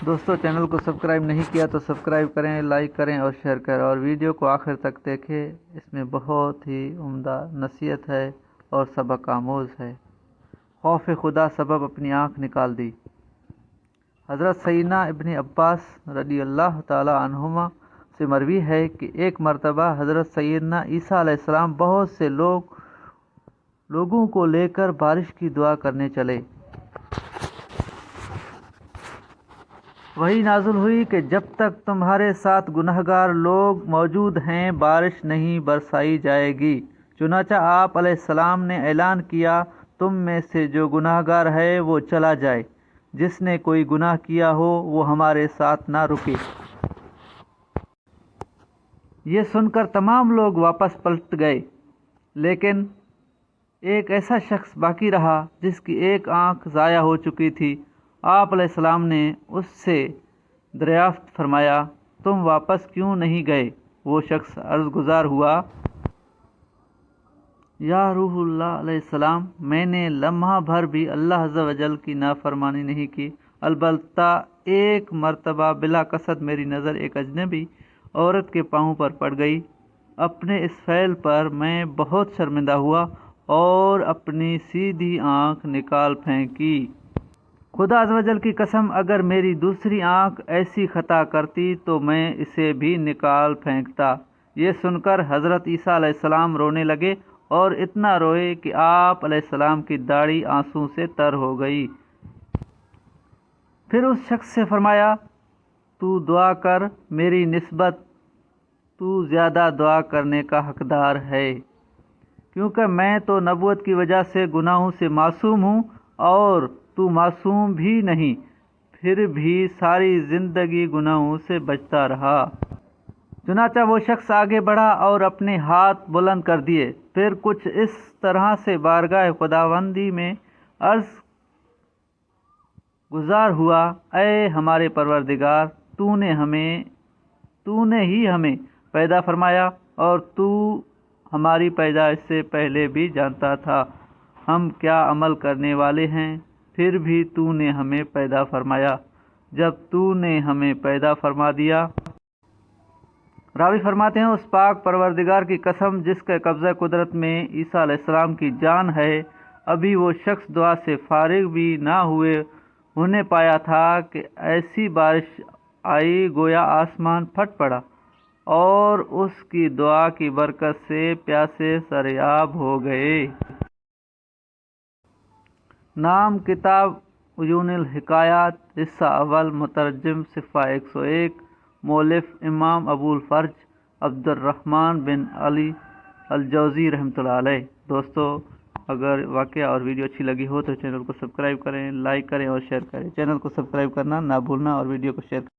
دوستو چینل کو سبسکرائب نہیں کیا تو سبسکرائب کریں، لائک کریں اور شیئر کریں، اور ویڈیو کو آخر تک دیکھیں۔ اس میں بہت ہی عمدہ نصیحت ہے اور سبق آموز ہے۔ خوف خدا سبب اپنی آنکھ نکال دی۔ حضرت سیدنا ابن عباس رضی اللہ تعالی عنہما سے مروی ہے کہ ایک مرتبہ حضرت سیدنا عیسیٰ علیہ السلام بہت سے لوگوں کو لے کر بارش کی دعا کرنے چلے۔ وحی نازل ہوئی کہ جب تک تمہارے ساتھ گنہگار لوگ موجود ہیں بارش نہیں برسائی جائے گی۔ چنانچہ آپ علیہ السلام نے اعلان کیا، تم میں سے جو گنہگار ہے وہ چلا جائے، جس نے کوئی گناہ کیا ہو وہ ہمارے ساتھ نہ رکے۔ یہ سن کر تمام لوگ واپس پلٹ گئے، لیکن ایک ایسا شخص باقی رہا جس کی ایک آنکھ ضائع ہو چکی تھی۔ آپ علیہ السلام نے اس سے دریافت فرمایا، تم واپس کیوں نہیں گئے؟ وہ شخص عرض گزار ہوا، یا روح اللہ علیہ السلام، میں نے لمحہ بھر بھی اللہ عز و جل کی نافرمانی نہیں کی، البتہ ایک مرتبہ بلا قصد میری نظر ایک اجنبی عورت کے پاؤں پر پڑ گئی۔ اپنے اس فعل پر میں بہت شرمندہ ہوا اور اپنی سیدھی آنکھ نکال پھینکی۔ خدا عز و جل کی قسم، اگر میری دوسری آنکھ ایسی خطا کرتی تو میں اسے بھی نکال پھینکتا۔ یہ سن کر حضرت عیسیٰ علیہ السلام رونے لگے اور اتنا روئے کہ آپ علیہ السلام کی داڑھی آنسو سے تر ہو گئی۔ پھر اس شخص سے فرمایا، تو دعا کر، میری نسبت تو زیادہ دعا کرنے کا حقدار ہے، کیونکہ میں تو نبوت کی وجہ سے گناہوں سے معصوم ہوں اور تو معصوم بھی نہیں، پھر بھی ساری زندگی گناہوں سے بچتا رہا۔ چنانچہ وہ شخص آگے بڑھا اور اپنے ہاتھ بلند کر دیے، پھر کچھ اس طرح سے بارگاہ خداوندی میں عرض گزار ہوا، اے ہمارے پروردگار، تو نے ہی ہمیں پیدا فرمایا اور تو ہماری پیدائش سے پہلے بھی جانتا تھا ہم کیا عمل کرنے والے ہیں، پھر بھی تو نے ہمیں پیدا فرمایا۔ جب تو نے ہمیں پیدا فرما دیا، راوی فرماتے ہیں، اس پاک پروردگار کی قسم جس کے قبضہ قدرت میں عیسیٰ علیہ السلام کی جان ہے، ابھی وہ شخص دعا سے فارغ بھی نہ ہونے پایا تھا کہ ایسی بارش آئی گویا آسمان پھٹ پڑا اور اس کی دعا کی برکت سے پیاسے سریاب ہو گئے۔ نام کتاب عیون الحکایات، حصہ اول، مترجم صفحہ 101، مؤلف امام ابو الفرج عبد الرحمن بن علی الجوزی رحمۃ اللہ علیہ۔ دوستو اگر واقعہ اور ویڈیو اچھی لگی ہو تو چینل کو سبسکرائب کریں، لائک کریں اور شیئر کریں۔ چینل کو سبسکرائب کرنا نہ بھولنا اور ویڈیو کو شیئر کریں۔